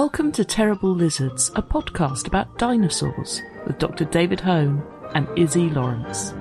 Welcome to Terrible Lizards, a podcast about dinosaurs with Dr. David Hone and Izzy Lawrence.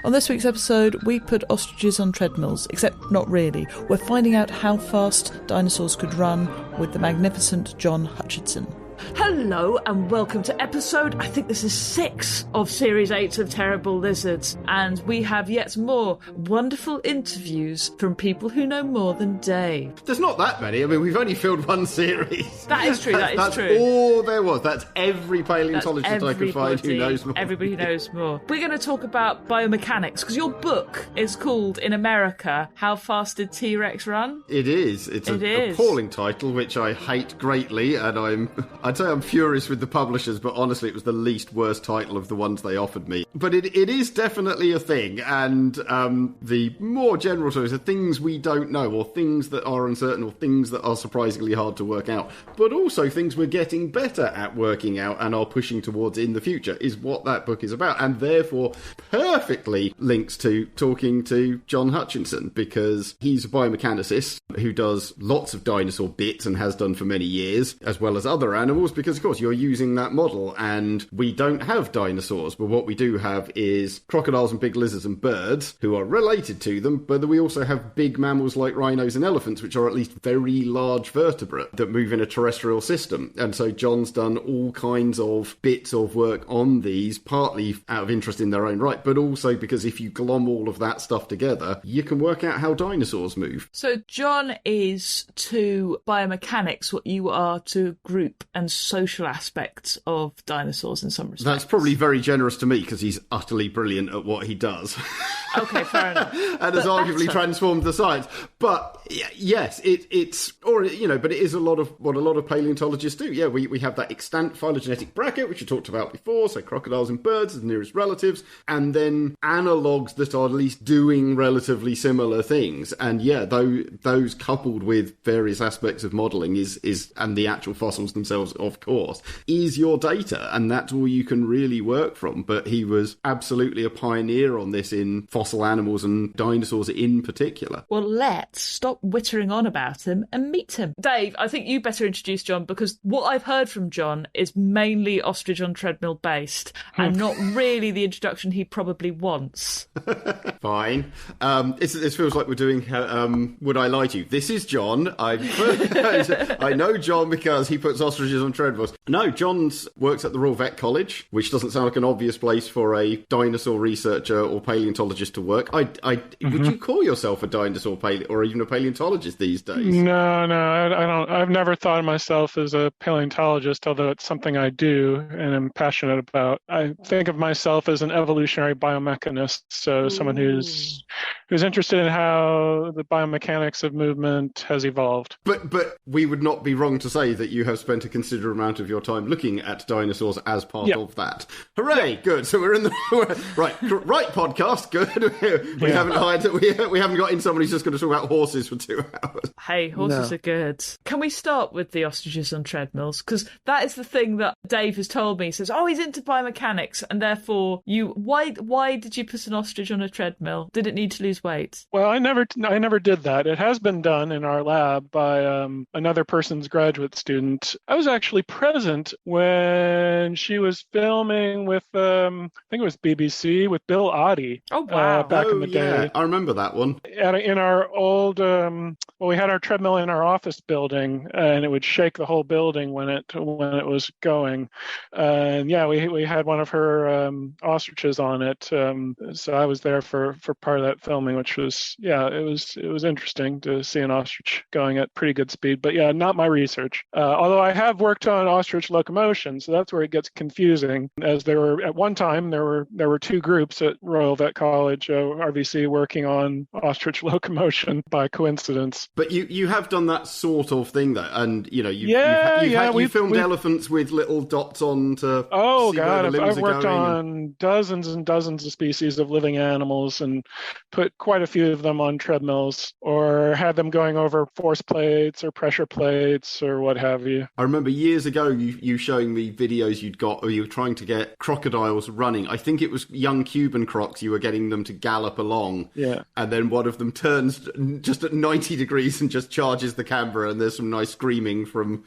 On this week's episode, we put ostriches on treadmills, except not really. We're finding out how fast dinosaurs could run with the magnificent John Hutchinson. Hello and welcome to episode, I think this is 6 of Series 8 of Terrible Lizards. And we have yet more wonderful interviews from people who know more than Dave. There's not that many. I mean, we've only filmed one series. That is true, That's true. all there was. That's every paleontologist I could find who knows more. Everybody who knows more. We're going to talk about biomechanics, because your book is called, in America, How Fast Did T-Rex Run? It is. It's an appalling title, which I hate greatly, and I'd say I'm furious with the publishers, but honestly, it was the least worst title of the ones they offered me. But it is definitely a thing, and the more general stories are things we don't know, or things that are uncertain, or things that are surprisingly hard to work out, but also things we're getting better at working out and are pushing towards in the future, is what that book is about, and therefore perfectly links to talking to John Hutchinson, because he's a biomechanicist who does lots of dinosaur bits and has done for many years, as well as other animals, because of course you're using that model, and we don't have dinosaurs, but what we do have is crocodiles and big lizards and birds who are related to them, but we also have big mammals like rhinos and elephants, which are at least very large vertebrate that move in a terrestrial system. And so John's done all kinds of bits of work on these, partly out of interest in their own right, but also because if you glom all of that stuff together, you can work out how dinosaurs move. So John is to biomechanics what you are to group and social aspects of dinosaurs in some respects. That's probably very generous to me, because he's utterly brilliant at what he does. Okay, fair enough. And has arguably transformed the science. But yes, but it is a lot of what a lot of paleontologists do. Yeah, we have that extant phylogenetic bracket, which you talked about before, so crocodiles and birds as the nearest relatives, and then analogues that are at least doing relatively similar things. And yeah, those coupled with various aspects of modelling is and the actual fossils themselves, of course, is your data, and that's all you can really work from. But he was absolutely a pioneer on this in fossil animals and dinosaurs in particular. Well, let's stop wittering on about him and meet him. Dave, I think you better introduce John, because what I've heard from John is mainly ostrich on treadmill based and not really the introduction he probably wants. Fine. This feels like we're doing Would I Lie to You? This is John. I know John because he puts ostriches on treadmills. No, John works at the Royal Vet College, which doesn't sound like an obvious place for a dinosaur researcher or paleontologist to work. Would you call yourself a dinosaur or even a paleontologist these days? No, I don't. I've never thought of myself as a paleontologist, although it's something I do and am passionate about. I think of myself as an evolutionary biomechanist, so someone who's interested in how the biomechanics of movement has evolved. But we would not be wrong to say that you have spent a considerable amount of your time looking at dinosaurs as part of that. Hooray! Good. So we're in the right podcast. Good. We haven't got in someone who's just going to talk about horses for 2 hours. Hey, horses are good. Can we start with the ostriches on treadmills? Because that is the thing that Dave has told me. He says, he's into biomechanics, and therefore why did you put an ostrich on a treadmill? Did it need to lose weight? Well, I never did that. It has been done in our lab by another person's graduate student. I was actually present when she was filming with, I think it was BBC, with Bill Oddie. Oh, wow. Back in the day. I remember that one. In our old, we had our treadmill in our office building, and it would shake the whole building when it was going. And we had one of her ostriches on it. So I was there for part of that filming, which was, it was interesting to see an ostrich going at pretty good speed. But not my research. Although I have worked on ostrich locomotion, so that's where it gets confusing. As there were at one time there were 2 groups at Royal Vet College, RVC, working on ostrich locomotion by coincidence. But you have done that sort of thing though, and you filmed elephants with little dots on to see where the limbs I've worked on dozens and dozens of species of living animals and put quite a few of them on treadmills, or had them going over force plates or pressure plates or what have you. I remember years ago you showing me videos you'd got, or you were trying to get crocodiles running. I think it was young Cuban crocs. You were getting them to gallop along, and then one of them turns just at 90 degrees and just charges the camera, and there's some nice screaming from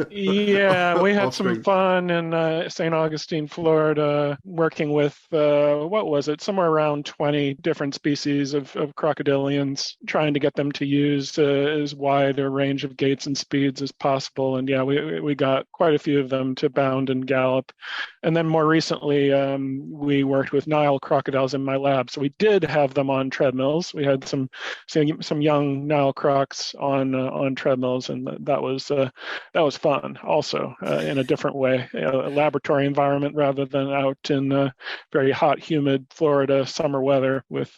Yeah, we had some fun in St. Augustine, Florida, working with, what was it, somewhere around 20 different species of crocodilians, trying to get them to use as wide a range of gaits and speeds as possible. And yeah, we got quite a few of them to bound and gallop. And then more recently, we worked with Nile crocodiles in my lab. So we did have them on treadmills. We had some young Nile crocs on treadmills, and that was fun also, in a different way, a laboratory environment rather than out in very hot, humid Florida summer weather with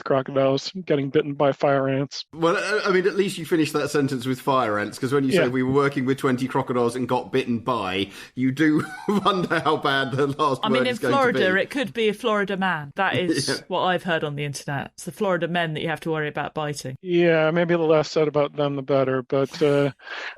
crocodiles getting bitten by fire ants. Well, I mean, at least you finished that sentence with fire ants, because when you say we were working with 20 crocodiles and got bitten by, you do wonder how bad the last word is going to be. I mean, in Florida, it could be a Florida man. That is what I've heard on the internet. It's the Florida men that you have to worry about biting. Yeah, maybe the less said about them, the better. But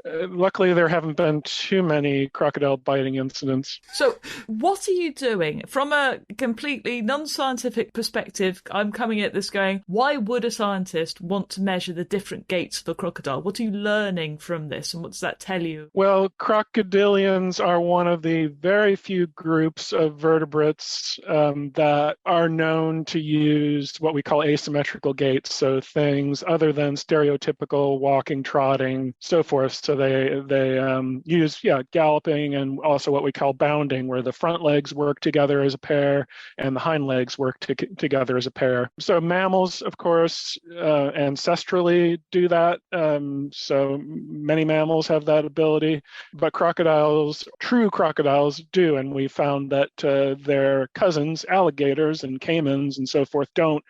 luckily, there haven't been too many crocodile biting incidents. So what are you doing? From a completely non-scientific perspective, I'm coming at this going, why would a scientist want to measure the different gaits of a crocodile? What are you learning from this, and what does that tell you? Well, crocodilians are one of the very few groups of vertebrates that are known to use what we call asymmetrical gaits, so things other than stereotypical walking, trotting, so forth. So they use galloping and also what we call bounding, where the front legs work together as a pair and the hind legs work together as a pair. So mammals, of course, ancestrally do that. So many mammals have that ability, but crocodiles, true crocodiles, do. And we found that their cousins, alligators and caimans and so forth, don't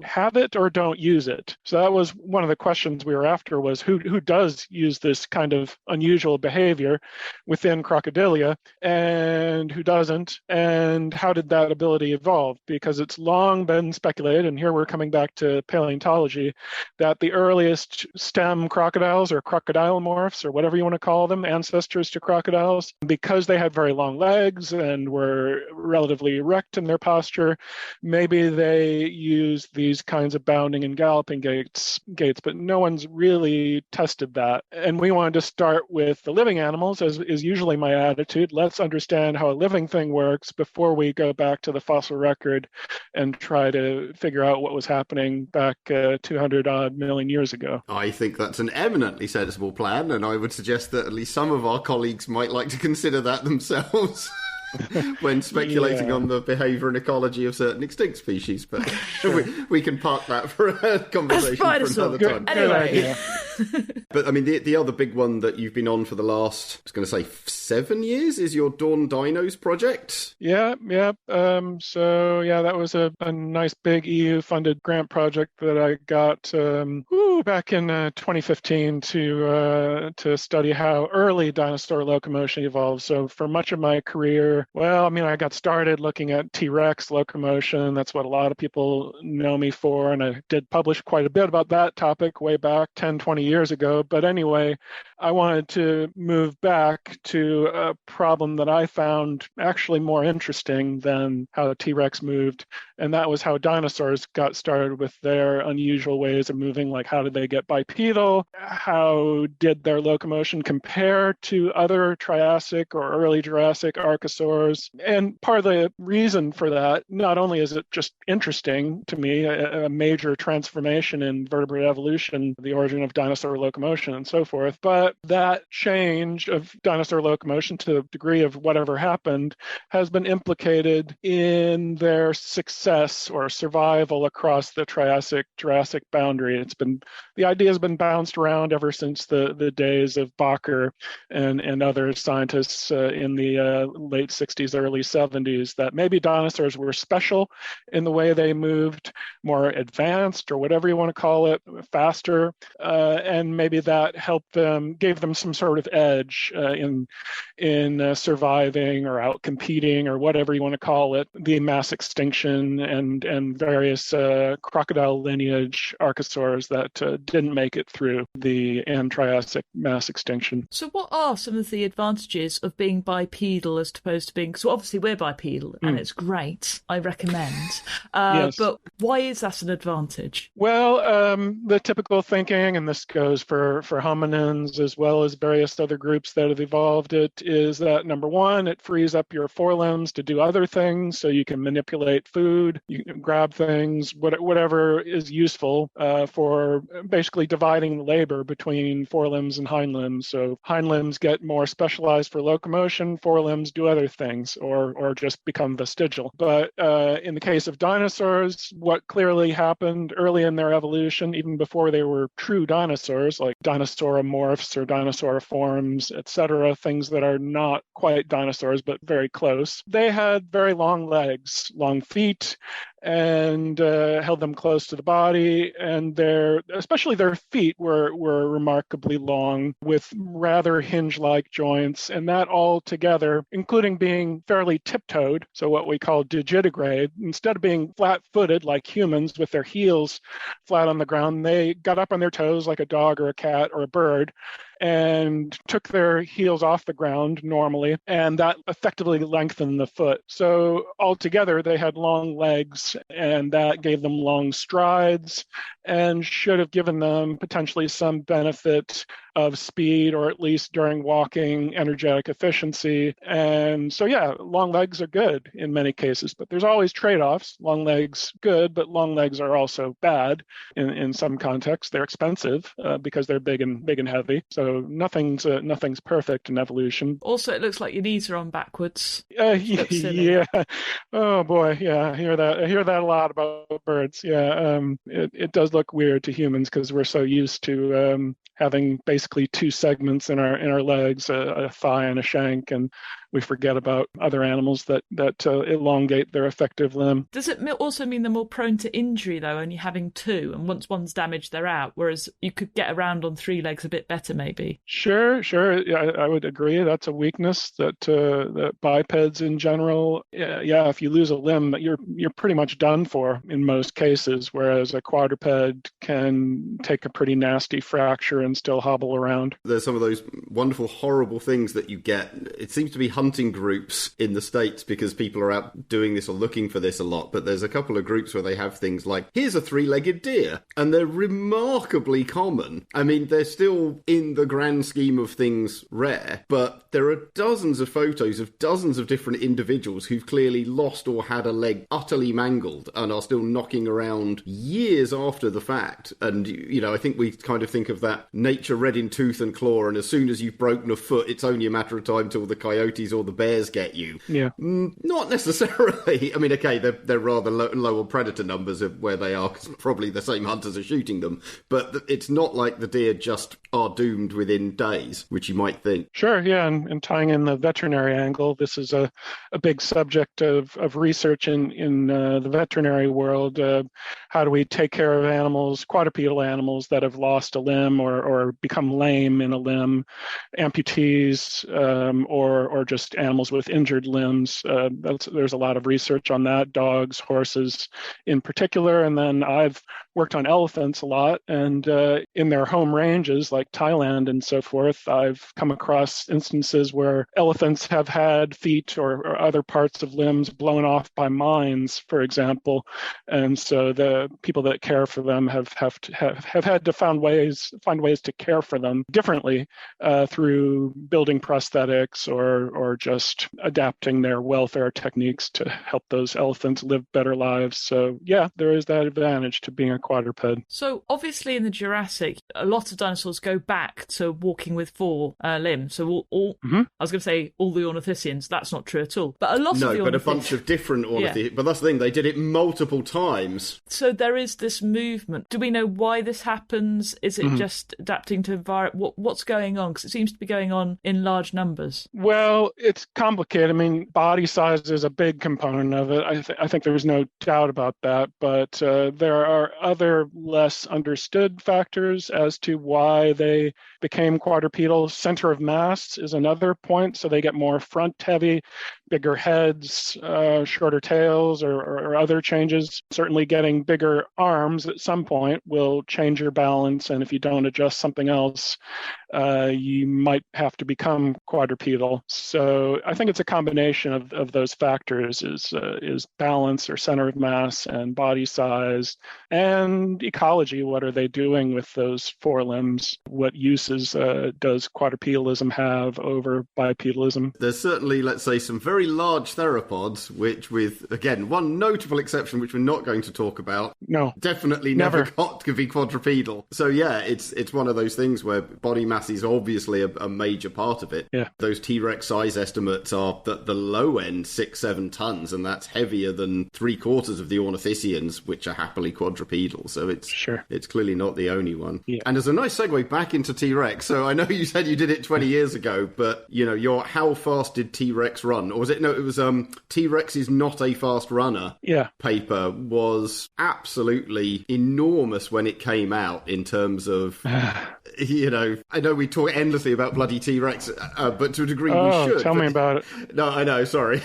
have it or don't use it. So that was one of the questions we were after, was who does use this kind of unusual behavior within crocodilia and who doesn't, and how did that ability evolve? Because it's long been speculated, and here we're coming back to paleontology, that the earliest stem crocodiles or crocodilomorphs or whatever you want to call them, ancestors to crocodiles, because they had very long legs and were relatively erect in their posture, maybe they used these kinds of bounding and galloping gaits, but no one's really tested that. And we wanted to start with the living animals, as is usually my attitude. Let's understand how a living thing works before we go back to the fossil record and try to figure out what was happening back 200 odd million years ago. I think that's an eminently sensible plan, and I would suggest that at least some of our colleagues might like to consider that themselves. When speculating on the behaviour and ecology of certain extinct species, but we can park that for a conversation for another time. Anyway. But I mean, the other big one that you've been on for the last, I was going to say 7 years, is your Dawn Dinos project. Yeah. So that was a nice big EU-funded grant project that I got back in 2015 to study how early dinosaur locomotion evolved. So for much of my career, I got started looking at T-Rex locomotion. That's what a lot of people know me for, and I did publish quite a bit about that topic way back 10, 20 years ago. But anyway, I wanted to move back to a problem that I found actually more interesting than how the T-Rex moved, and that was how dinosaurs got started with their unusual ways of moving. Like, how did they get bipedal? How did their locomotion compare to other Triassic or early Jurassic archosaurs? And part of the reason for that, not only is it just interesting to me, a major transformation in vertebrate evolution, the origin of dinosaur locomotion and so forth, but that change of dinosaur locomotion to the degree of whatever happened has been implicated in their success or survival across the Triassic-Jurassic boundary. The idea has been bounced around ever since the days of Bakker and other scientists in the late 60s, early 70s, that maybe dinosaurs were special in the way they moved, more advanced or whatever you want to call it, faster, and maybe that helped them, gave them some sort of edge in surviving or outcompeting or whatever you want to call it, the mass extinction and various crocodile lineage archosaurs that didn't make it through the end Triassic mass extinction. So what are some of the advantages of being bipedal as opposed to being, so obviously we're bipedal and it's great, I recommend, yes. But why is that an advantage? Well, the typical thinking and this goes for hominins as well as various other groups that have evolved it, is that number one, it frees up your forelimbs to do other things, so you can manipulate food, you can grab things, whatever is useful for basically dividing the labor between forelimbs and hind limbs. So hind limbs get more specialized for locomotion, forelimbs do other things, or just become vestigial. But in the case of dinosaurs, what clearly happened early in their evolution, even before they were true dinosaurs, like dinosauromorphs or dinosauriforms, etc., things that are not quite dinosaurs but very close, they had very long legs, long feet, and held them close to the body, and especially their feet were remarkably long with rather hinge-like joints, and that all together, including being fairly tiptoed, so what we call digitigrade, instead of being flat-footed like humans with their heels flat on the ground, they got up on their toes like a dog or a cat or a bird, and took their heels off the ground normally, and that effectively lengthened the foot. So altogether, they had long legs, and that gave them long strides, and should have given them potentially some benefit of speed, or at least during walking, energetic efficiency. And so, yeah, long legs are good in many cases, but there's always trade-offs. Long legs, good, but long legs are also bad in some contexts. They're expensive because they're big and heavy. So nothing's perfect in evolution. Also, it looks like your knees are on backwards. Yeah. Oh boy, yeah. I hear that a lot about birds. Yeah. It does look weird to humans because we're so used to having basically two segments in our legs, a thigh and a shank, and we forget about other animals that elongate their effective limb. Does it also mean they're more prone to injury, though, only having two, and once one's damaged, they're out, whereas you could get around on three legs a bit better, maybe? Sure. Yeah, I would agree. That's a weakness that bipeds in general, yeah, if you lose a limb, you're pretty much done for in most cases, whereas a quadruped can take a pretty nasty fracture and still hobble around. There's some of those wonderful, horrible things that you get. It seems to be hunting groups in the States because people are out doing this or looking for this a lot, but there's a couple of groups where they have things like, here's a three-legged deer, and they're remarkably common. I mean, they're still, in the grand scheme of things, rare, but there are dozens of photos of dozens of different individuals who've clearly lost or had a leg utterly mangled and are still knocking around years after the fact. And, I think we kind of think of that nature red in tooth and claw, and as soon as you've broken a foot, it's only a matter of time till the coyotes or the bears get you. Yeah. Not necessarily. I mean, okay, they're rather low on predator numbers of where they are, because probably the same hunters are shooting them, but it's not like the deer just are doomed within days, which you might think. Sure, yeah, and tying in the veterinary angle, this is a big subject of research in the veterinary world. How do we take care of animals, quadrupedal animals that have lost a limb or become lame in a limb, amputees, or just animals with injured limbs? There's a lot of research on that, dogs, horses in particular, and then I've worked on elephants a lot, and in their home ranges like Thailand and so forth, I've come across instances where elephants have had feet or other parts of limbs blown off by mines, for example, and so the people that care for them have had to find ways to care for them differently through building prosthetics or just adapting their welfare techniques to help those elephants live better lives. So yeah, there is that advantage to being a quadruped. So obviously in the Jurassic, a lot of dinosaurs go back to walking with four limbs. So all I was going to say all the ornithischians, that's not true at all. But a lot of the but a bunch of different ornithischians. Yeah. But that's the thing, they did it multiple times. So there is this movement. Do we know why this happens? Is it just adapting to environment? What's going on? Because it seems to be going on in large numbers. Well, it's complicated. I mean, body size is a big component of it. I think there's no doubt about that. But there are other less understood factors as to why they became quadrupedal. Center of mass is another point. So they get more front heavy bigger heads, shorter tails, or other changes. Certainly getting bigger arms at some point will change your balance, and if you don't adjust something else, you might have to become quadrupedal. So I think it's a combination of those factors: is balance or center of mass, and body size, and ecology. What are they doing with those forelimbs? What uses does quadrupedalism have over bipedalism? There's certainly, let's say, some very large theropods, which, with, again, one notable exception, which we're not going to talk about, definitely never got to be quadrupedal. So yeah, it's one of those things where body mass is obviously a major part of it. Yeah. Those T-Rex size estimates are the low end 6-7 tons, and that's heavier than 3/4 of the ornithischians, which are happily quadrupedal. So it's clearly not the only one. Yeah. And as a nice segue back into T-Rex, so I know you said you did it 20 years ago, but your how fast did T-Rex run? Or was it, no, it was T-Rex is not a fast runner paper was absolutely enormous when it came out in terms of, I know we talk endlessly about bloody T-Rex, but to a degree we should. Tell me about it. No, I know, sorry.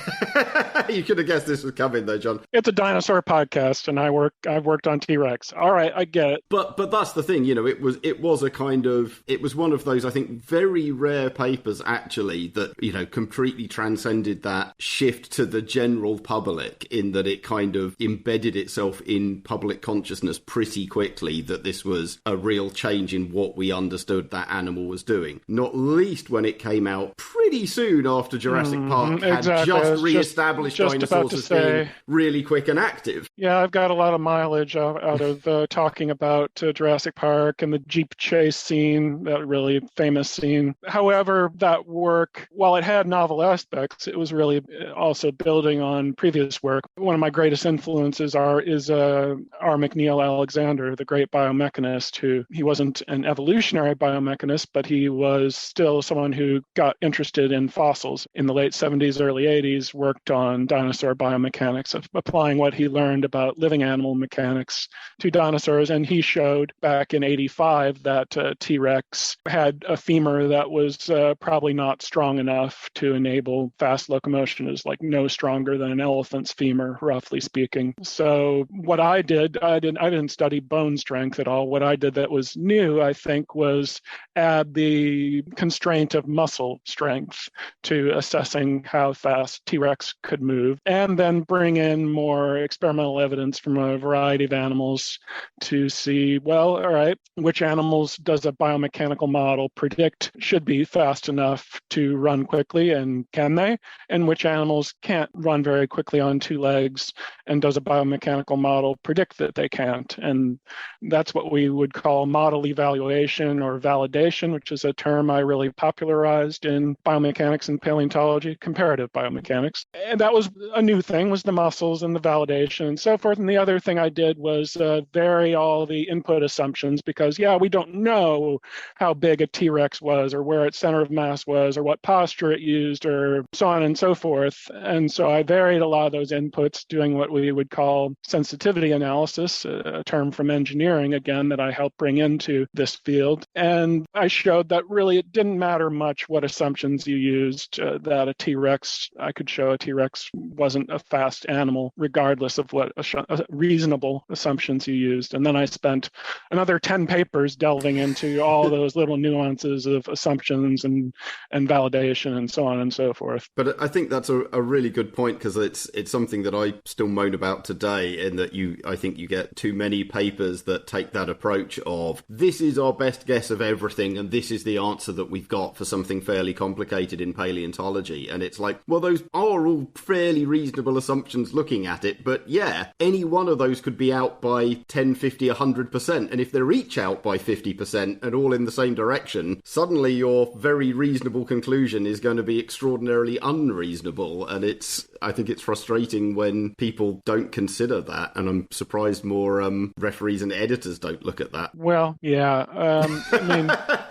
You could have guessed this was coming though, John. It's a dinosaur podcast, and I've worked on T-Rex. All right, I get it. But that's the thing, it was one of those, I think, very rare papers actually that, completely transcended that shift to the general public, in that it kind of embedded itself in public consciousness pretty quickly that this was a real change in what we understood that animal was doing. Not least when it came out pretty soon after Jurassic Park had just re-established dinosaurs as being really quick and active. Yeah, I've got a lot of mileage out of talking about Jurassic Park and the Jeep chase scene, that really famous scene. However, that work, while it had novel aspects, it was really also building on previous work. One of my greatest influences is R. McNeill Alexander, the great biomechanist, he wasn't an evolutionary biomechanist, but he was still someone who got interested in fossils. In the late 70s, early 80s, worked on dinosaur biomechanics, applying what he learned about living animal mechanics to dinosaurs. And he showed back in 85 that T-Rex had a femur that was probably not strong enough to enable fast locomotion. It was like no stronger than an elephant's femur, roughly speaking. So what I did, I didn't study bone strength at all. What I did that was new, I think, was add the constraint of muscle strength to assessing how fast T-Rex could move, and then bring in more experimental evidence from a variety of animals to see, well, all right, which animals does a biomechanical model predict should be fast enough to run quickly, and can they? And which animals can't run very quickly on two legs, and does a biomechanical model predict that they can't? And that's what we would call model evaluation or validation, which is a term I really popularized in biomechanics and paleontology, comparative biomechanics. And that was a new thing, was the muscles and the validation and so forth. And the other thing I did was vary all the input assumptions, because, we don't know how big a T-Rex was, or where its center of mass was, or what posture it used, or so on and so forth. And so I varied a lot of those inputs, doing what we would call sensitivity analysis, a term from engineering, again, that I helped bring into this field. And I showed that really it didn't matter much what assumptions you used, that I could show a T-Rex wasn't a fast animal, regardless of what reasonable assumptions you used. And then I spent another 10 papers delving into all those little nuances of assumptions and validation and so on and so forth. But I think that's a really good point, because it's something that I still moan about today, in that I think you get too many papers that take that approach of, this is our best guess of everything, and this is the answer that we've got for something fairly complicated in paleontology. And it's like, well, those are all fairly reasonable assumptions looking at it, but any one of those could be out by 10, 50, 100%. And if they're each out by 50% and all in the same direction, suddenly your very reasonable conclusion is going to be extraordinarily unreasonable. And I think it's frustrating when people don't consider that. And I'm surprised more referees and editors don't look at that. Well,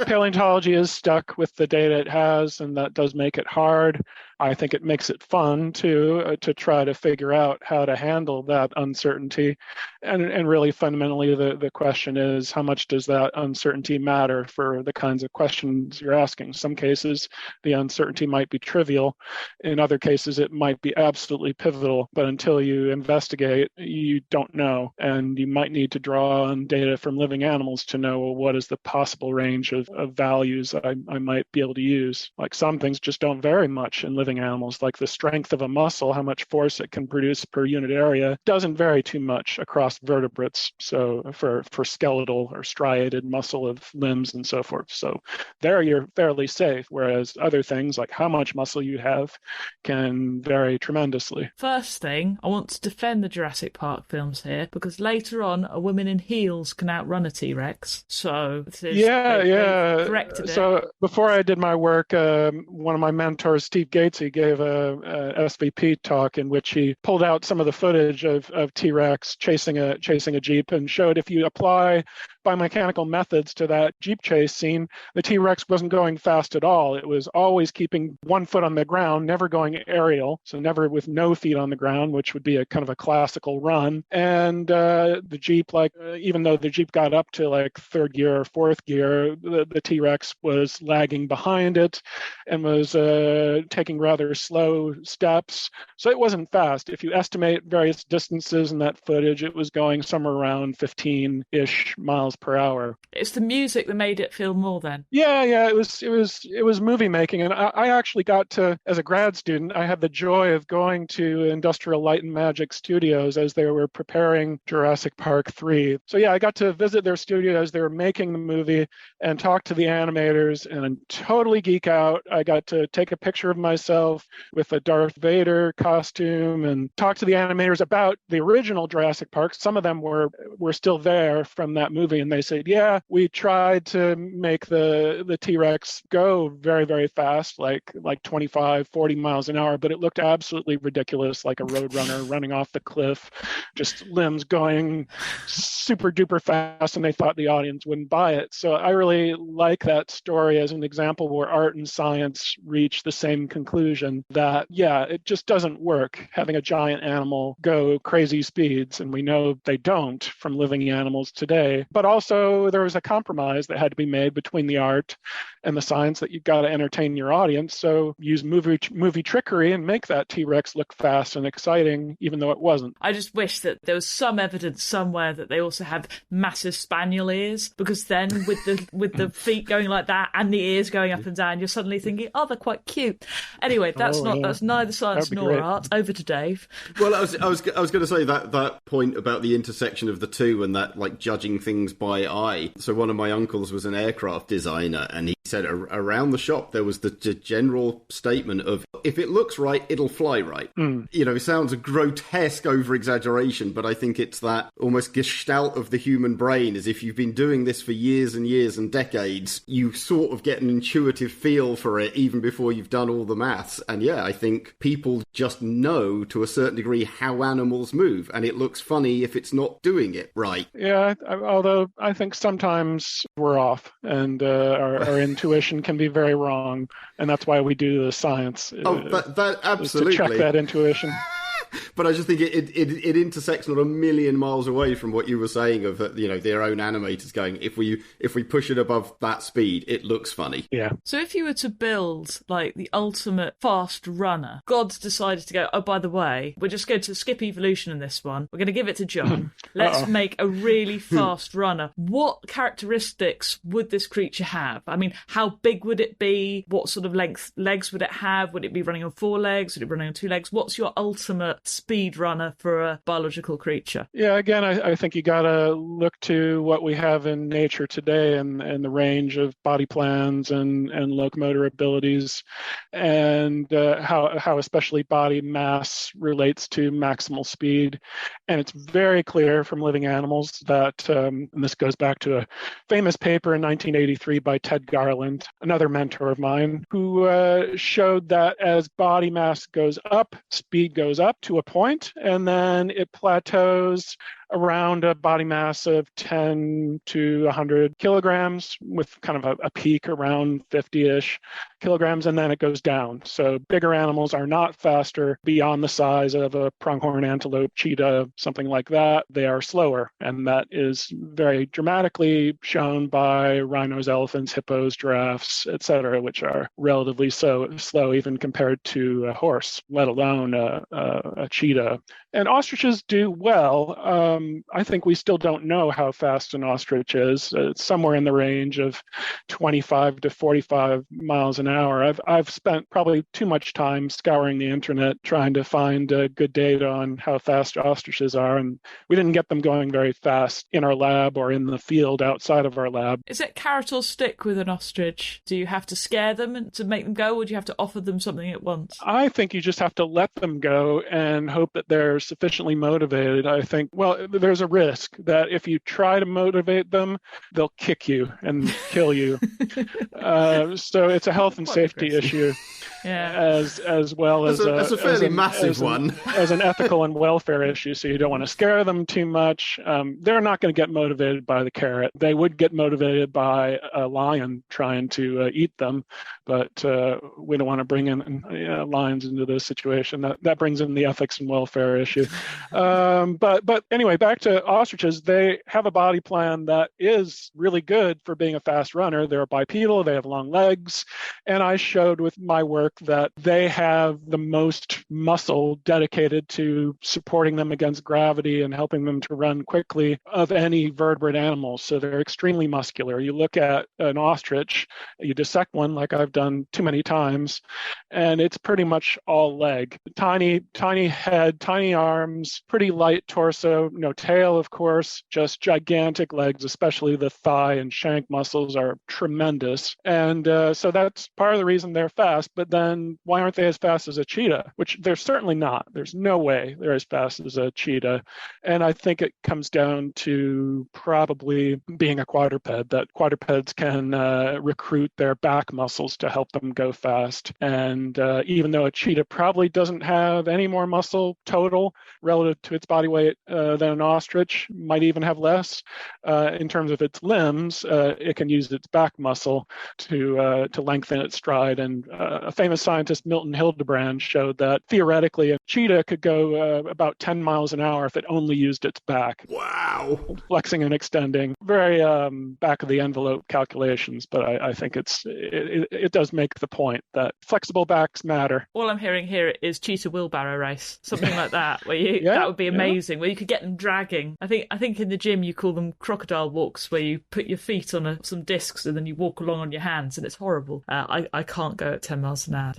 paleontology is stuck with the data it has, and that does make it hard. I think it makes it fun to try to figure out how to handle that uncertainty. And really fundamentally, the question is, how much does that uncertainty matter for the kinds of questions you're asking? Some cases, the uncertainty might be trivial. In other cases, it might be absolutely pivotal. But until you investigate, you don't know. And you might need to draw on data from living animals to know, well, what is the possible range of values I might be able to use. Like some things just don't vary much in living animals, like the strength of a muscle, how much force it can produce per unit area, doesn't vary too much across vertebrates. So for skeletal or striated muscle of limbs and so forth. So there you're fairly safe, whereas other things like how much muscle you have can vary tremendously. First thing, I want to defend the Jurassic Park films here, because later on, a woman in heels can outrun a T-Rex. So they corrected it. So before I did my work, one of my mentors, Steve Gatesy, gave a SVP talk in which he pulled out some of the footage of T-Rex chasing a Jeep and showed if you apply biomechanical methods to that Jeep chase scene, the T-Rex wasn't going fast at all. It was always keeping one foot on the ground, never going aerial, so never with no feet on the ground, which would be a kind of a classical run. And the Jeep, even though the Jeep got up to like third gear or fourth gear, the T-Rex was lagging behind it and was taking rather slow steps. So it wasn't fast. If you estimate various distances in that footage, it was going somewhere around 15-ish miles per hour. It's the music that made it feel more then. Yeah, it was movie making, and I actually got to, as a grad student, I had the joy of going to Industrial Light and Magic Studios as they were preparing Jurassic Park 3. So yeah, I got to visit their studio as they were making the movie and talk to the animators and totally geek out. I got to take a picture of myself with a Darth Vader costume and talk to the animators about the original Jurassic Park. Some of them were still there from that movie, and they said, yeah, we tried to make the T-Rex go very, very fast, like 25, 40 miles an hour, but it looked absolutely ridiculous, like a roadrunner running off the cliff, just limbs going super duper fast, and they thought the audience wouldn't buy it. So I really like that story as an example where art and science reach the same conclusion that, yeah, it just doesn't work having a giant animal go crazy speeds, and we know they don't from living animals today. But also there was a compromise that had to be made between the art and the science that you've got to entertain your audience. So use movie trickery and make that T-Rex look fast and exciting, even though it wasn't. I just wish that there was some evidence somewhere that they also have massive spaniel ears, because then with the feet going like that and the ears going up and down, you're suddenly thinking, oh, they're quite cute. Anyway, that's neither science nor great. art. Over to Dave. Well, I was going to say that point about the intersection of the two and that like judging things by eye. So one of my uncles was an aircraft designer, and he said around the shop there was the general statement of, if it looks right, it'll fly right. You know, it sounds a grotesque over-exaggeration, but I think it's that almost gestalt of the human brain, as if you've been doing this for years and years and decades, you sort of get an intuitive feel for it even before you've done all the maths. And yeah, I think people just know to a certain degree how animals move, and it looks funny if it's not doing it right. Yeah, although I think sometimes we're off, and our intuition can be very wrong, and that's why we do the science. That absolutely. To check that intuition. But I just think it intersects not a million miles away from what you were saying of, their own animators going, if we push it above that speed, it looks funny. Yeah. So if you were to build like the ultimate fast runner, God's decided to go, oh, by the way, we're just going to skip evolution in this one. We're going to give it to John. Let's make a really fast runner. What characteristics would this creature have? I mean, how big would it be? What sort of legs would it have? Would it be running on 4 legs? Would it be running on 2 legs? What's your ultimate speed runner for a biological creature? Yeah, again, I think you got to look to what we have in nature today and the range of body plans and locomotor abilities, and how especially body mass relates to maximal speed. And it's very clear from living animals that, and this goes back to a famous paper in 1983 by Ted Garland, another mentor of mine, who showed that as body mass goes up, speed goes up to a point, and then it plateaus around a body mass of 10 to 100 kilograms with kind of a peak around 50-ish kilograms, and then it goes down. So bigger animals are not faster beyond the size of a pronghorn antelope, cheetah, something like that. They are slower, and that is very dramatically shown by rhinos, elephants, hippos, giraffes, etc., which are relatively slow even compared to a horse, let alone a cheetah. And ostriches do well. I think we still don't know how fast an ostrich is. It's somewhere in the range of 25 to 45 miles an hour. I've spent probably too much time scouring the internet trying to find good data on how fast ostriches are, and we didn't get them going very fast in our lab or in the field outside of our lab. Is it carrot or stick with an ostrich? Do you have to scare them to make them go, or do you have to offer them something at once? I think you just have to let them go and hope that they're sufficiently motivated. I think, well, there's a risk that if you try to motivate them, they'll kick you and kill you. So it's a health and safety issue. Yeah. As well as a fairly massive one. As an ethical and welfare issue, so you don't want to scare them too much. They're not going to get motivated by the carrot. They would get motivated by a lion trying to eat them, but we don't want to bring in lions into this situation. That brings in the ethics and welfare issue. But anyway, back to ostriches. They have a body plan that is really good for being a fast runner. They're bipedal. They have long legs, and I showed with my work that they have the most muscle dedicated to supporting them against gravity and helping them to run quickly of any vertebrate animal. So they're extremely muscular. You look at an ostrich, you dissect one like I've done too many times, and it's pretty much all leg. Tiny head, tiny arms, pretty light torso, no tail, of course, just gigantic legs, especially the thigh and shank muscles are tremendous. And so that's part of the reason they're fast. But then why aren't they as fast as a cheetah? Which they're certainly not. There's no way they're as fast as a cheetah. And I think it comes down to probably being a quadruped, that quadrupeds can recruit their back muscles to help them go fast. And even though a cheetah probably doesn't have any more muscle total relative to its body weight than an ostrich, might even have less in terms of its limbs, it can use its back muscle to lengthen its stride. And a famous scientist, Milton Hildebrand, showed that theoretically a cheetah could go about 10 miles an hour if it only used its back. Wow. Flexing and extending. Very back of the envelope calculations, but I think it does make the point that flexible backs matter. All I'm hearing here is cheetah wheelbarrow race, something like that, where that would be amazing, where you could get them dragging. I think in the gym you call them crocodile walks, where you put your feet on some discs and then you walk along on your hands, and it's horrible. I can't go at 10 miles an hour.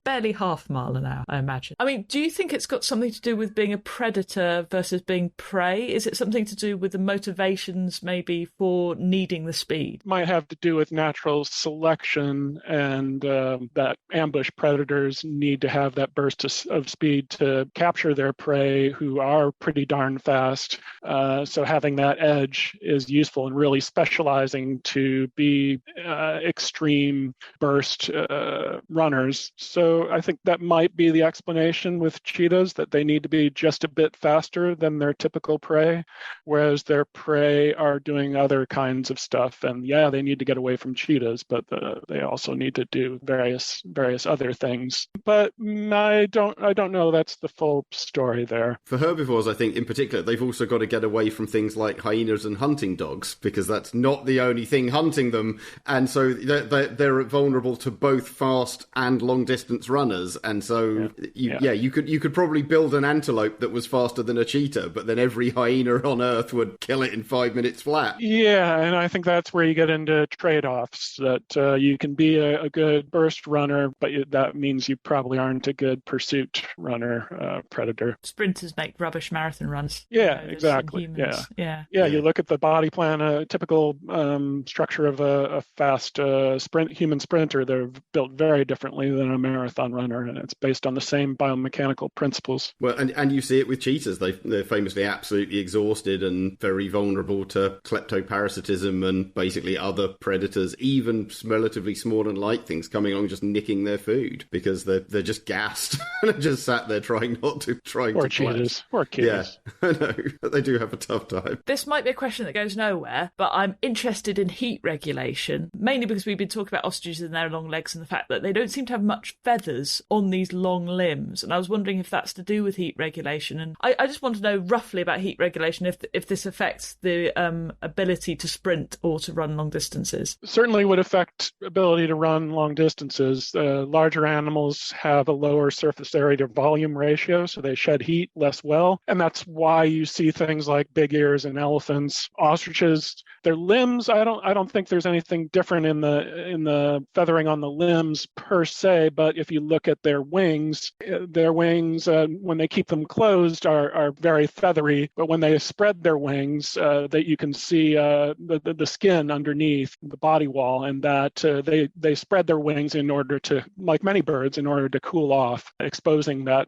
Barely half a mile an hour, I imagine. I mean, do you think it's got something to do with being a predator versus being prey? Is it something to do with the motivations maybe for needing the speed? Might have to do with natural selection, and that ambush predators need to have that burst of speed to capture their prey, who are pretty darn fast. So having that edge is useful, and really specializing to be extreme burst runners. So I think that might be the explanation with cheetahs, that they need to be just a bit faster than their typical prey, whereas their prey are doing other kinds of stuff. And they need to get away from cheetahs, but they also need to do various other things. But I don't know that's the full story there. For herbivores, I think in particular, they've also got to get away from things like hyenas and hunting dogs, because that's not the only thing hunting them. And so they're vulnerable to both fast and long distance runners. And so you could probably build an antelope that was faster than a cheetah, but then every hyena on earth would kill it in 5 minutes flat. Yeah, and I think that's where you get into trade-offs, that you can be a good burst runner, but that means you probably aren't a good pursuit runner, predator. Sprinters make rubbish marathon runs. Yeah, exactly. Yeah. You look at the body plan, a typical structure of a fast human sprinter. They're built very different differently than a marathon runner, and it's based on the same biomechanical principles. Well, and you see it with cheetahs. They're famously absolutely exhausted and very vulnerable to kleptoparasitism and basically other predators, even relatively small and light things coming along just nicking their food because they're just gassed and just sat there trying to cheetahs. Or cheetahs. Yeah, I know. They do have a tough time. This might be a question that goes nowhere, but I'm interested in heat regulation, mainly because we've been talking about ostriches and their long legs and the fact that they don't seem to have much feathers on these long limbs. And I was wondering if that's to do with heat regulation. And I just want to know roughly about heat regulation, if this affects the ability to sprint or to run long distances. Certainly would affect ability to run long distances. Larger animals have a lower surface area to volume ratio, so they shed heat less well. And that's why you see things like big ears in elephants. Ostriches, their limbs, I don't think there's anything different in the feathering on the limbs per se, but if you look at their wings, when they keep them closed are very feathery, but when they spread their wings, that you can see the skin underneath the body wall, and that they spread their wings in order to, like many birds, in order to cool off, exposing that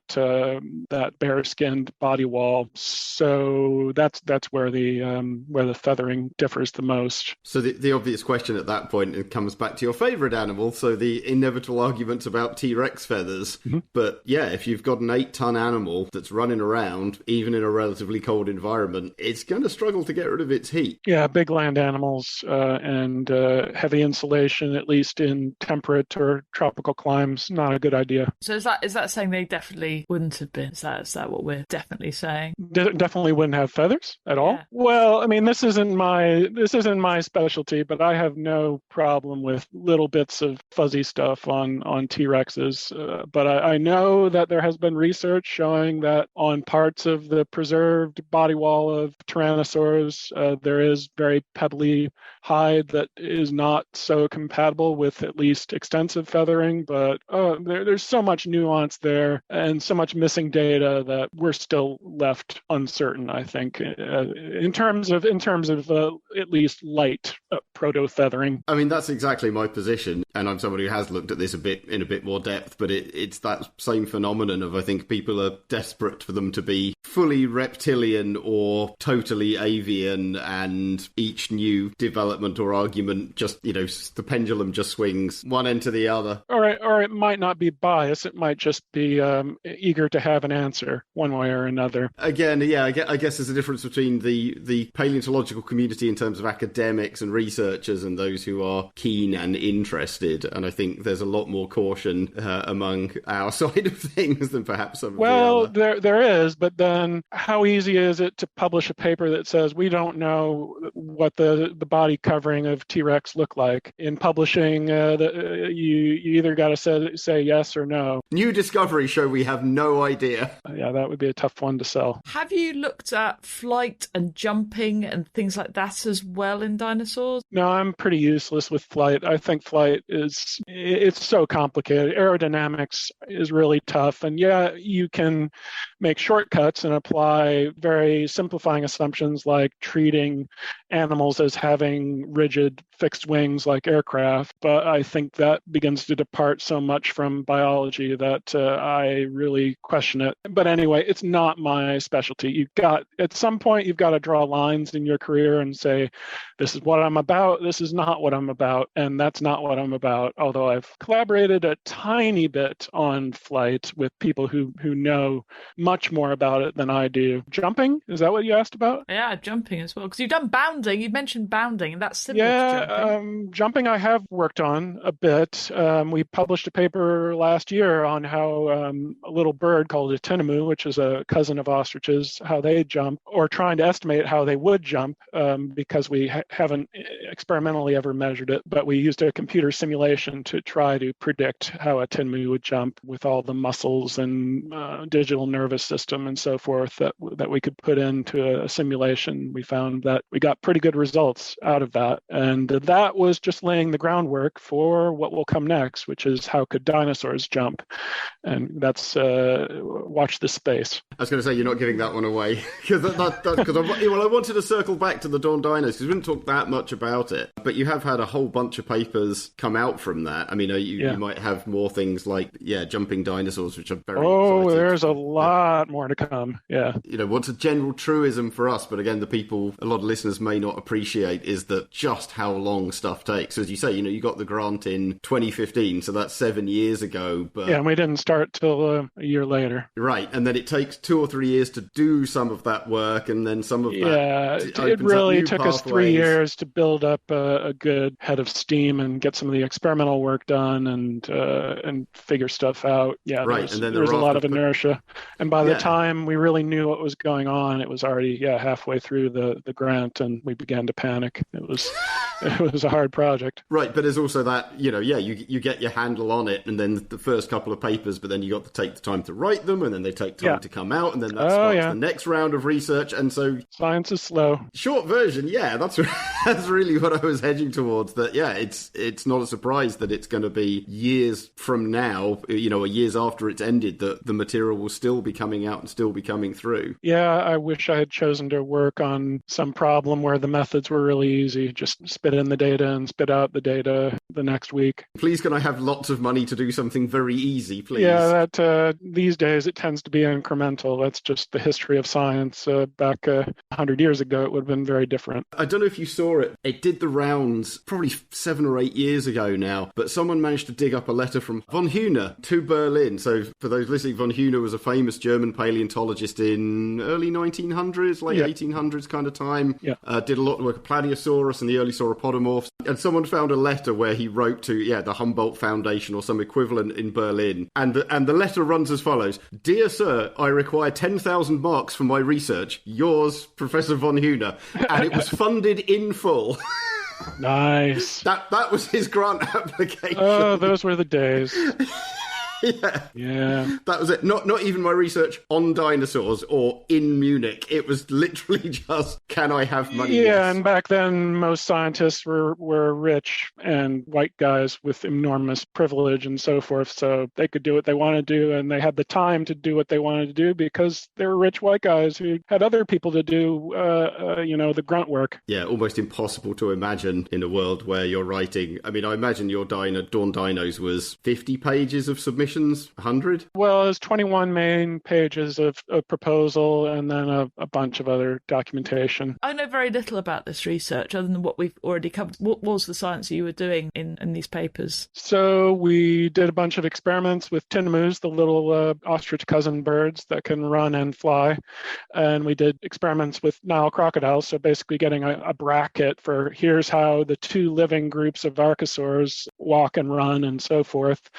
bare-skinned body wall. So that's where the feathering differs the most. So the obvious question at that point, it comes back to your favourite animal, so the inevitable arguments about T-Rex feathers. Mm-hmm. But yeah, if you've got an 8-ton animal that's running around, even in a relatively cold environment, it's going to struggle to get rid of its heat. Yeah, big land animals and heavy insulation, at least in temperate or tropical climes, not a good idea. So is that saying they definitely wouldn't have been? Is that what we're definitely saying? Definitely wouldn't have feathers at all? Yeah. Well, I mean, this isn't my specialty, but I have no problem with little bits of fuzzy stuff on T-Rexes. But I know that there has been research showing that on parts of the preserved body wall of Tyrannosaurs, there is very pebbly hide that is not so compatible with at least extensive feathering. But there's so much nuance there and so much missing data that we're still left uncertain, I think, in terms of at least light proto-feathering. I mean, that's exactly my position, and I'm somebody who has looked at this in a bit more depth, but it's that same phenomenon of, I think people are desperate for them to be fully reptilian or totally avian, and each new development or argument just, the pendulum just swings one end to the other. Or it might not be bias, it might just be eager to have an answer one way or another. Again, yeah, I guess there's a difference between the paleontological community in terms of academics and researchers and those who are keen and interested, and I think there's a lot more caution among our side of things than perhaps some of the other. There is, but then how easy is it to publish a paper that says we don't know what the body covering of T-Rex look like? In publishing, you either got to say yes or no. New discoveries show we have no idea. Yeah, that would be a tough one to sell. Have you looked at flight and jumping and things like that as well in dinosaurs? No, I'm pretty useless with flight. I think flight it's so complicated. Aerodynamics is really tough. And yeah, you can make shortcuts and apply very simplifying assumptions like treating animals as having rigid fixed wings like aircraft. But I think that begins to depart so much from biology that I really question it. But anyway, it's not my specialty. At some point, you've got to draw lines in your career and say, this is what I'm about, this is not what I'm about, and that's not what I'm about. Although I've collaborated a tiny bit on flight with people who know much more about it than I do. Jumping? Is that what you asked about? Yeah, jumping as well. Because you've done bounding. You've mentioned bounding, and that's similar to jumping. Jumping I have worked on a bit. We published a paper last year on how a little bird called a tinamou, which is a cousin of ostriches, how they jump, or trying to estimate how they would jump, because we haven't experimentally ever measured it, but we used a computer simulation to try to predict how a tinamou would jump with all the muscles and digital nervous system and so forth. forth that we could put into a simulation. We found that we got pretty good results out of that. And that was just laying the groundwork for what will come next, which is how could dinosaurs jump? And that's watch this space. I was going to say, you're not giving that one away. Because I wanted to circle back to the Dawn Dinos, because we didn't talk that much about it. But you have had a whole bunch of papers come out from that. I mean, you might have more things like, jumping dinosaurs, which are very exciting. There's a lot more to come. Yeah. What's a general truism for us, but again, the people a lot of listeners may not appreciate, is that just how long stuff takes. So as you say, you got the grant in 2015, so that's 7 years ago. But and we didn't start till a year later. Right, and then it takes 2 or 3 years to do some of that work, and then some of that it really took us 3 years to build up a good head of steam and get some of the experimental work done and figure stuff out. Yeah, right. And then there was a lot of inertia, and by the time we really knew what was going on, it was already halfway through the grant, and we began to panic. It was a hard project. Right, but there's also that you get your handle on it, and then the first couple of papers, but then you got to take the time to write them, and then they take time to come out, and then that starts the next round of research, and so science is slow. Short version, that's really what I was hedging towards. That it's not a surprise that it's going to be years from now, or years after it's ended, that the material will still be coming out and still be coming through. Yeah, I wish I had chosen to work on some problem where the methods were really easy. Just spit in the data and spit out the data the next week. Please, can I have lots of money to do something very easy, please? Yeah, that these days it tends to be incremental. That's just the history of science. Back 100 years ago, it would have been very different. I don't know if you saw it. It did the rounds probably 7 or 8 years ago now, but someone managed to dig up a letter from von Huene to Berlin. So for those listening, von Huene was a famous German paleontologist in early 1900s, late 1800s kind of time. Yeah. Did a lot of work with Plateosaurus and the early sauropodomorphs. And someone found a letter where he wrote to the Humboldt Foundation or some equivalent in Berlin. And the letter runs as follows: "Dear Sir, I require 10,000 marks for my research. Yours, Professor von Huene." And it was funded in full. Nice. That was his grant application. Oh, those were the days. Yeah. That was it. Not even my research on dinosaurs or in Munich. It was literally just, can I have money? Yeah, yes. And back then most scientists were rich and white guys with enormous privilege and so forth, so they could do what they wanted to do, and they had the time to do what they wanted to do because they were rich white guys who had other people to do the grunt work. Yeah, almost impossible to imagine in a world where you're writing. I mean, I imagine your Dawn Dinos was 50 pages of submissions. 100? Well, it's 21 main pages of proposal and then a bunch of other documentation. I know very little about this research other than what we've already covered. What was the science you were doing in these papers? So we did a bunch of experiments with tinamous, the little ostrich cousin birds that can run and fly. And we did experiments with Nile crocodiles, so basically getting a bracket for here's how the two living groups of archosaurs walk and run and so forth.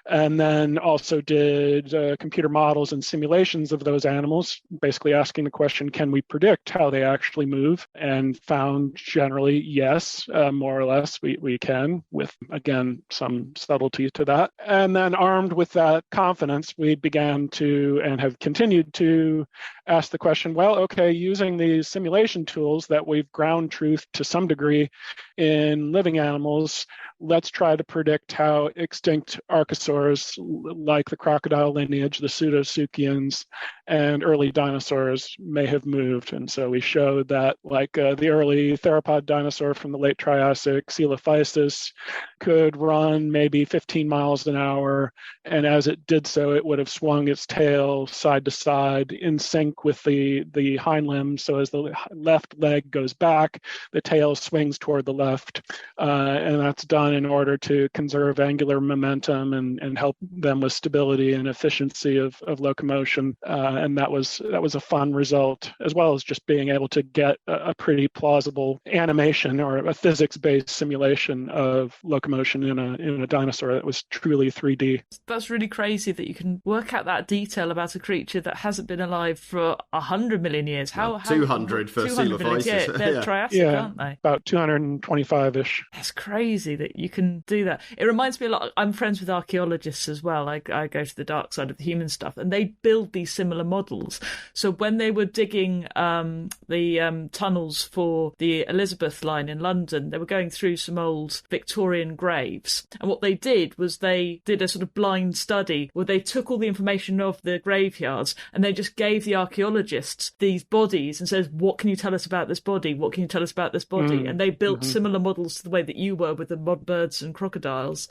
And then also did computer models and simulations of those animals, basically asking the question, can we predict how they actually move? And found generally, yes, more or less, we can, with, again, some subtlety to that. And then armed with that confidence, we began to, and have continued to, ask the question, well, okay, using these simulation tools that we've ground truth to some degree in living animals, let's try to predict how extinct archosaurs like the crocodile lineage, the pseudopsuchians, and early dinosaurs may have moved. And so we showed that like the early theropod dinosaur from the late Triassic, Coelophysis, could run maybe 15 miles an hour. And as it did so, it would have swung its tail side to side in sync with the hind limbs. So as the left leg goes back, the tail swings toward the left. And that's done in order to conserve angular momentum and help them with stability and efficiency of locomotion. And that was a fun result, as well as just being able to get a pretty plausible animation or a physics-based simulation of locomotion in a dinosaur that was truly 3D. That's really crazy that you can work out that detail about a creature that hasn't been alive for 100 million years. How 200 for Coelophysis. Yeah, they're Triassic, aren't they? About 225-ish. That's crazy that you can do that. It reminds me a lot. I'm friends with archaeologists as well. I go to the dark side of the human stuff, and they build these similar models. So when they were digging the tunnels for the Elizabeth line in London, they were going through some old Victorian graves. And what they did was they did a sort of blind study where they took all the information of the graveyards and they just gave the archaeologists these bodies and said, what can you tell us about this body? What can you tell us about this body? And they built similar models to the way that you were with the birds and crocodiles,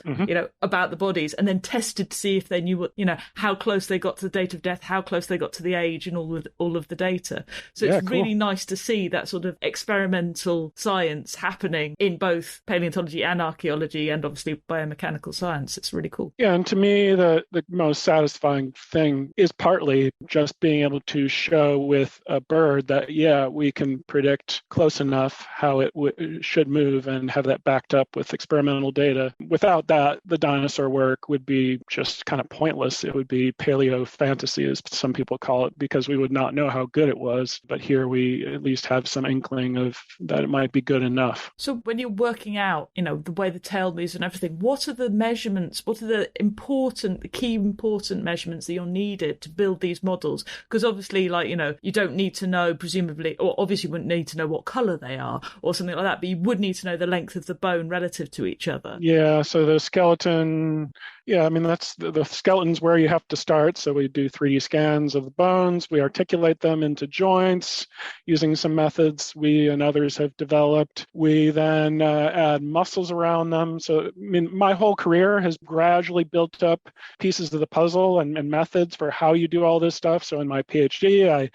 about the bodies, and then tested to see if they knew what, how close they got to the date of death, how close they got to the age, and all of the data. So it's really nice to see that sort of experimental science happening in both paleontology and archaeology, and obviously biomechanical science. It's really cool. Yeah, and to me, the most satisfying thing is partly just being able to show with a bird that, we can predict close enough how it should move and have that backed up with experimental data. Without that, the dinosaur work would be just kind of pointless. It would be paleo fantasy, as some people call it, because we would not know how good it was. But here we at least have some inkling of that it might be good enough. So when you're working out, the way the tail moves and everything, what are the measurements? What are the key important measurements that you're needed to build these models? Because obviously, you don't need to know, presumably, or obviously you wouldn't need to know what colour they are or something like that, but you would need to know the length of the bone relative to each other. Yeah, so the skeleton, that's the skeleton's where you have to start. So we do 3D scans of the bones. We articulate them into joints using some methods we and others have developed. We then add muscles around them. So, my whole career has gradually built up pieces of the puzzle and methods for how you do all this stuff. So in my PhD, I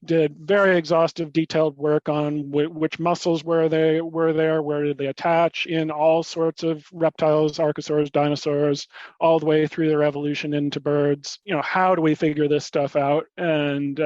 did very exhaustive, detailed work on which muscles were there, where did they attach in all sorts of reptiles, archosaurs, dinosaurs, all the way through their evolution into birds. How do we figure this stuff out? And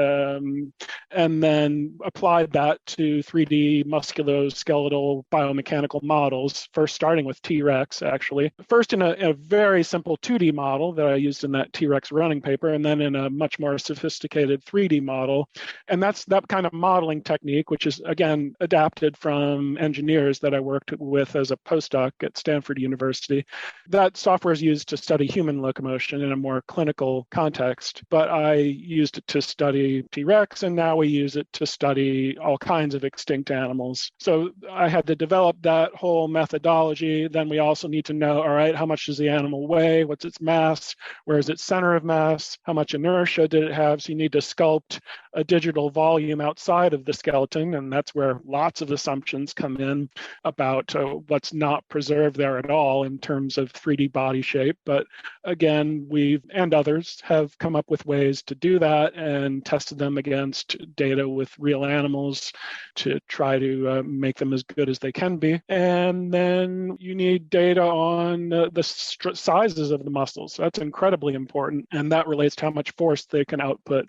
then applied that to 3D musculoskeletal biomechanical models, first starting with T-Rex, actually. First in a very simple 2D model that I used in that T-Rex running paper, and then in a much more sophisticated 3D model. And that's that kind of modeling technique, which is, again, adapted from engineers that I worked with as a postdoc at Stanford University. That software is used to study human locomotion in a more clinical context, but I used it to study T-Rex, and now we use it to study all kinds of extinct animals. So I had to develop that whole methodology. Then we also need to know, all right, how much does the animal weigh? What's its mass? Where is its center of mass? How much inertia did it have? So you need to sculpt a digital volume outside of the skeleton, and that's where lots of assumptions come in about what's not preserved there at all in terms of 3D body shape. But again, we and others have come up with ways to do that and tested them against data with real animals to try to make them as good as they can be. And then you need data on the sizes of the muscles. So that's incredibly important, and that relates to how much force they can output.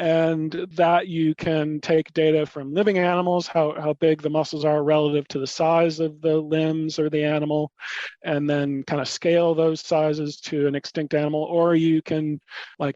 And that you can take data from living animals, how big the muscles are relative to the size of the limbs or the animal, and then kind of scale those sizes to an extinct animal, or you can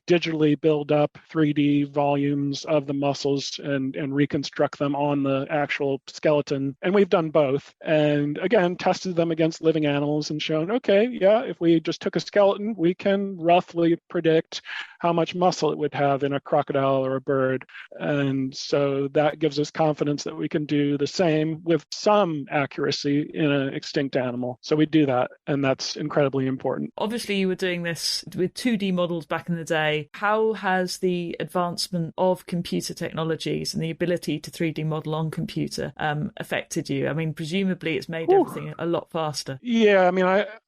digitally build up 3D volumes of the muscles and reconstruct them on the actual skeleton. And we've done both. And again, tested them against living animals and shown, okay, if we just took a skeleton, we can roughly predict how much muscle it would have in a crocodile or a bird. And so that gives us confidence that we can do the same with some accuracy in an extinct animal. So we do that, and that's incredibly important. Obviously, you were doing this with 2D models back in the day. How has the advancement of computer technologies and the ability to 3D model on computer affected you? I mean, presumably it's made everything a lot faster. Yeah,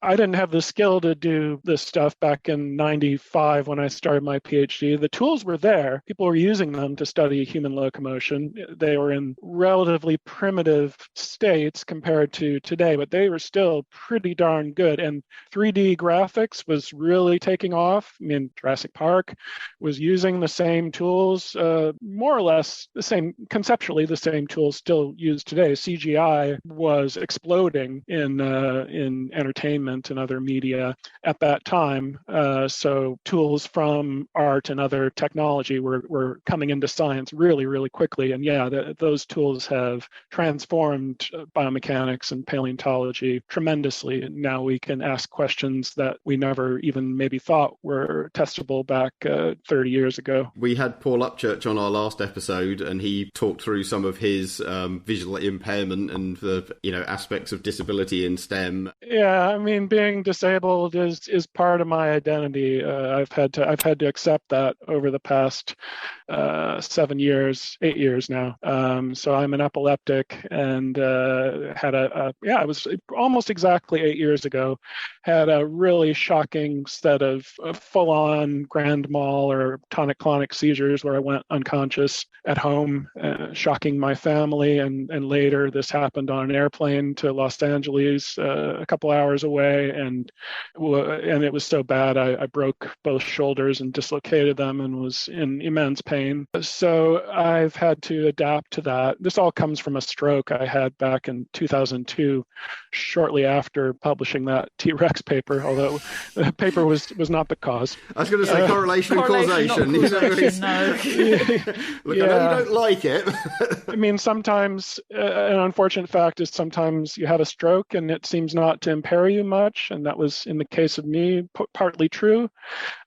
I didn't have the skill to do this stuff back in 95 when I started my PhD. The tools were there. People were using them to study human locomotion. They were in relatively primitive states compared to today, but they were still pretty darn good. And 3D graphics was really taking off. Jurassic Park was using the same tools, more or less the same, conceptually the same tools still used today. CGI was exploding in entertainment and other media at that time. So tools from art and other technology were coming into science really, really quickly. And those tools have transformed biomechanics and paleontology tremendously. Now we can ask questions that we never never even maybe thought were testable back 30 years ago. We had Paul Upchurch on our last episode, and he talked through some of his visual impairment and the aspects of disability in STEM. Yeah, I mean, being disabled is part of my identity. I've had to accept that over the past 8 years now. So I'm an epileptic, and it was almost exactly 8 years ago, had a really shocking set of full-on grand mal or tonic-clonic seizures where I went unconscious at home, shocking my family, and later this happened on an airplane to Los Angeles, a couple hours away, and it was so bad I broke both shoulders and dislocated them and was in immense pain. So I've had to adapt to that. This all comes from a stroke I had back in 2002, shortly after publishing that T-Rex paper, although the paper was not the cause. I was going to say correlation and causation. No. Look, I know you don't like it. I mean, sometimes an unfortunate fact is sometimes you have a stroke and it seems not to impair you much, and that was in the case of me partly true.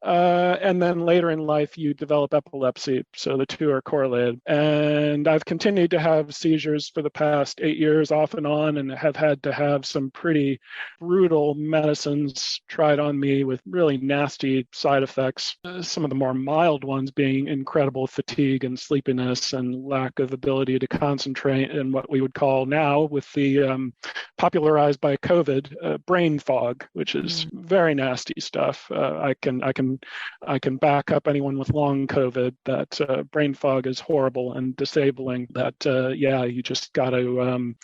And then later in life you develop epilepsy, so the two are correlated. And I've continued to have seizures for the past 8 years off and on, and have had to have some pretty brutal medicines tried on me with really nasty side effects. Some of the more mild ones being incredible fatigue and sleepiness and lack of ability to concentrate, and what we would call now, with the popularized by COVID, brain fog, which is very nasty stuff. I can back up anyone with long COVID that brain fog is horrible and disabling. That you just got to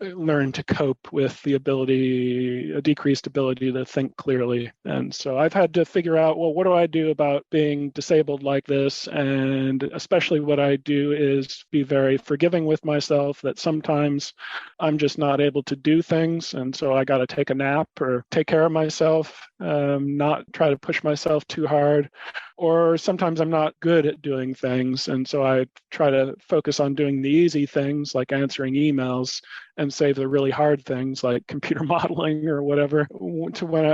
learn to cope with a decreased ability to think clearly. And so I've had to figure out, well, what do I do about being disabled like this? And especially what I do is be very forgiving with myself, that sometimes I'm just not able to do things, and so I got to take a nap or take care of myself, not try to push myself too hard. Or sometimes I'm not good at doing things, and so I try to focus on doing the easy things like answering emails, and save the really hard things like computer modeling or whatever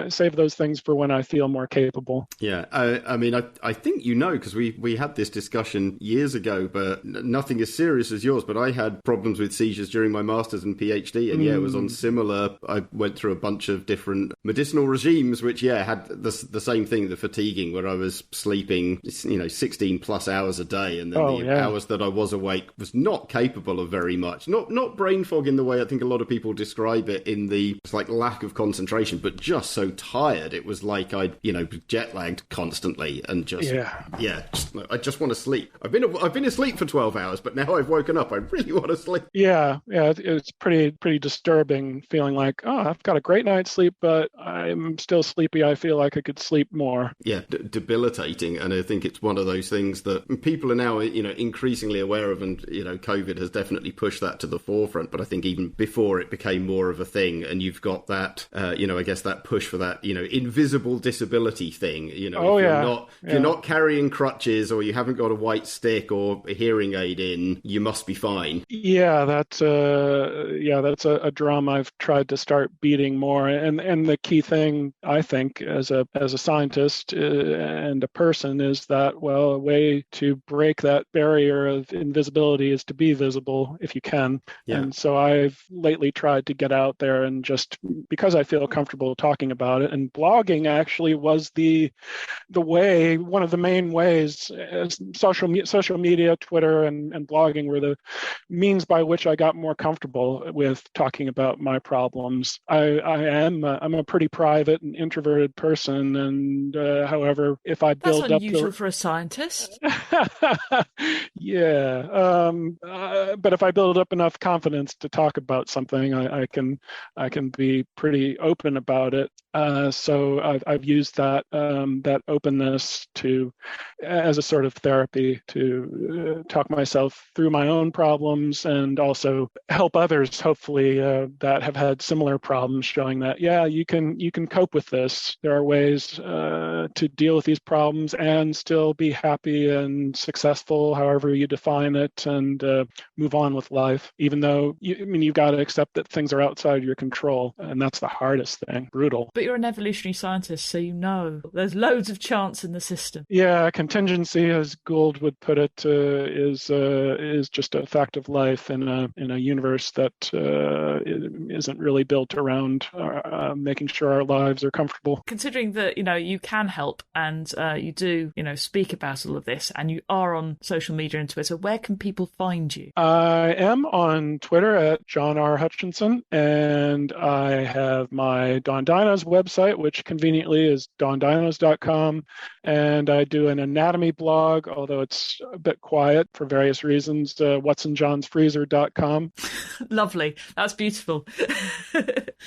save those things for when I feel more capable. Yeah, I mean, I think because we had this discussion years ago, but nothing as serious as yours. But I had problems with seizures during my master's and PhD, and it was on similar. I went through a bunch of different medicinal regimes, which had the same thing, the fatiguing, where I was sleeping 16 plus hours a day, and then hours that I was awake was not capable of very much. Not brain fog in the way I think a lot of people describe it, in the lack of concentration, but just so tired. It was like I'd jet lagged constantly, and I just want to sleep. I've been asleep for 12 hours, but now I've woken up. I really want to sleep. It's pretty disturbing, feeling like, I've got a great night's sleep, but I'm still sleepy. I feel like I could sleep more. Debilitating. And I think it's one of those things that people are now increasingly aware of, and COVID has definitely pushed that to the forefront. But I think even before it became more of a thing, and you've got that I guess that push for that invisible disability thing. If you're not carrying crutches, or you haven't got a white stick or a hearing aid in, you must be fine. That's a drum I've tried to start beating more. And the key thing, I think, as a scientist and a person, is that, a way to break that barrier of invisibility is to be visible if you can. And so I've lately tried to get out there, and just because I feel comfortable talking about it, and blogging actually was one of the main ways. Social media, Twitter and blogging were the means by which I got more comfortable with talking about my problems. I'm a pretty private and introverted person, and however, if I build That's unusual for a scientist. But if I build up enough confidence to talk about something, I can be pretty open about it. So I've used that openness as a sort of therapy to talk myself through my own problems, and also help others, hopefully, that have had similar problems, showing that you can cope with this. scientists, there are ways to deal with these problems and still be happy and successful, however you define it, and move on with life, even though you've got to accept that things are outside your control, and that's the hardest thing. Brutal. But you're an evolutionary scientist, so you know there's loads of chance in the system. Yeah, contingency, as Gould would put it, is just a fact of life in a universe that isn't really built around making sure our lives are comfortable. Considering that you can help and you do speak about all of this, and you are on social media and Twitter, where can people find you? I am on Twitter at John R. Hutchinson, and I have my Don Dinos website, which conveniently is dondinos.com, and I do an anatomy blog, although it's a bit quiet for various reasons, what'sinjohnsfreezer.com. Lovely. That's beautiful.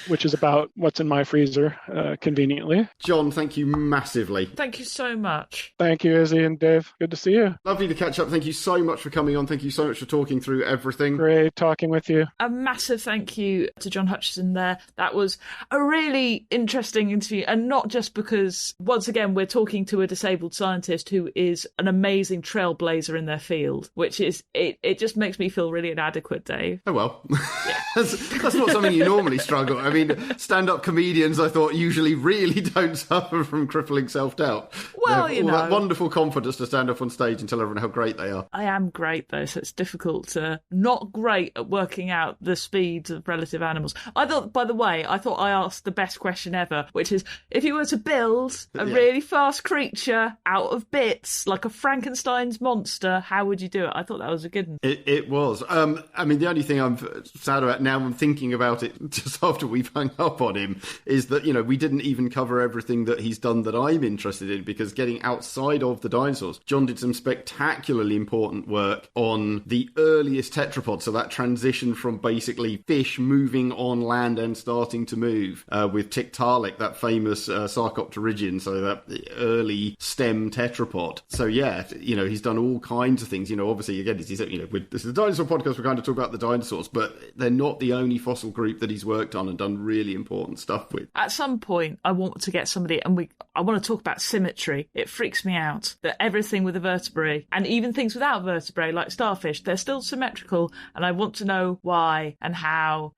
Which is about what's in my freezer, conveniently. John, thank you massively. Thank you so much. Thank you, Izzy and Dave. Good to see you. Lovely to catch up. Thank you so much for coming on. Thank you so much for talking through everything. Great talking with you. A massive thank you to John Hutchinson there. That was a really interesting interview, and not just because, once again, we're talking to a disabled scientist who is an amazing trailblazer in their field, which is, it just makes me feel really inadequate, Dave. Oh, well. Yeah. That's not something you normally struggle. I mean, stand-up comedians, I thought, usually really don't suffer from crippling self-doubt. Well, they have all that wonderful confidence to stand up on stage and tell everyone how great they are. I am great, though, so it's difficult. Not great at working out the speeds of relative animals. I thought I asked the best question ever, which is, if you were to build a really fast creature out of bits, like a Frankenstein's monster, how would you do it? I thought that was a good one. It was. I mean, the only thing I'm sad about now, I'm thinking about it just after we've hung up on him, is that, we didn't even cover everything that he's done that I'm interested in, because getting outside of the dinosaurs, John did some spectacularly important work on the earliest tetrapods, so that transition from basically fish moving on land and starting to move, with Tiktaalik, that famous Sarcopterygian, so that early stem tetrapod. So yeah, he's done all kinds of things. Obviously, again, this is the Dinosaur podcast, we're kind of talking about the dinosaurs, but they're not the only fossil group that he's worked on and done really important stuff with. At some point, I want to get somebody, and I want to talk about symmetry. It freaks me out that everything with a vertebrae, and even things without vertebrae, like starfish, they're still symmetrical, and I want to know why and how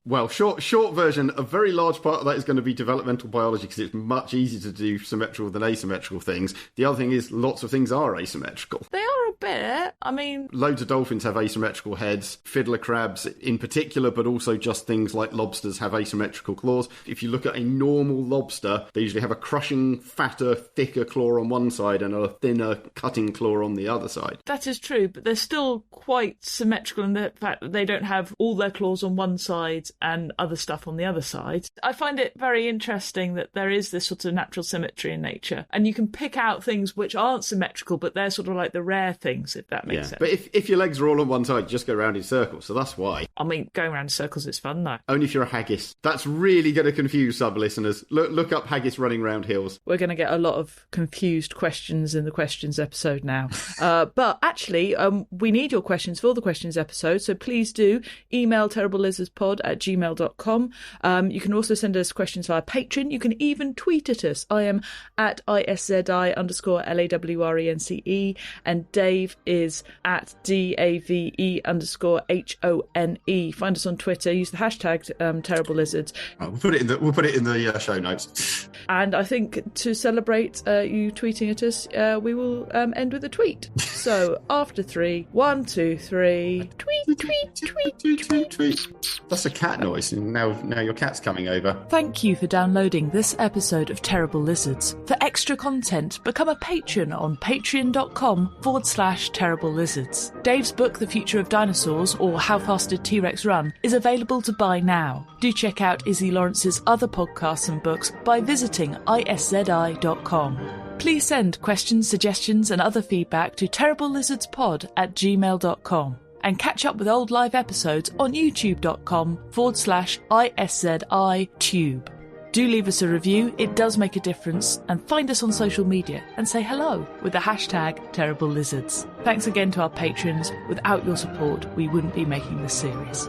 Well, short version, a very large part of that is going to be developmental biology, because it's much easier to do symmetrical than asymmetrical things. The other thing is lots of things are asymmetrical. They are a bit. I mean, loads of dolphins have asymmetrical heads, fiddler crabs in particular, but also just things like lobsters have asymmetrical claws. If you look at a normal lobster, they usually have a crushing, fatter, thicker claw on one side and a thinner, cutting claw on the other side. That is true, but they're still quite symmetrical in the fact that they don't have all their claws on one side and other stuff on the other side. I find it very interesting that there is this sort of natural symmetry in nature, and you can pick out things which aren't symmetrical, but they're sort of like the rare things, if that makes sense. But if your legs are all on one side, you just go around in circles, so that's why. I mean, going around in circles is fun, though. Only if you're a haggis. That's really going to confuse sub-listeners. Look up haggis running round hills. We're going to get a lot of confused questions in the questions episode now. But actually, we need your questions for the questions episode, so please do email terriblelizardspod@gmail.com. You can also send us questions via Patreon. You can even tweet at us. I am at ISZI_LAWRENCE, and Dave is at DAVE_HONE. Find us on Twitter. Use the hashtag Terrible Lizards. We'll put it in the show notes. And I think to celebrate you tweeting at us, we will end with a tweet. So after 3, 1, 2, 3, tweet, tweet, tweet, tweet, tweet. That's a cat noise, and now your cat's coming over. Thank you for downloading this episode of Terrible Lizards. For extra content, become a patron on patreon.com/Terrible Lizards. Dave's book, The Future of Dinosaurs, or How Fast Did T-Rex Run, is available to buy now. Do check out Izzy Lawrence's other podcasts and books by visiting iszi.com. Please send questions, suggestions and other feedback to terriblelizardspod@gmail.com. And catch up with old live episodes on youtube.com/ISZITube. Do leave us a review, it does make a difference, and find us on social media and say hello with the hashtag Terrible Lizards. Thanks again to our patrons. Without your support, we wouldn't be making this series.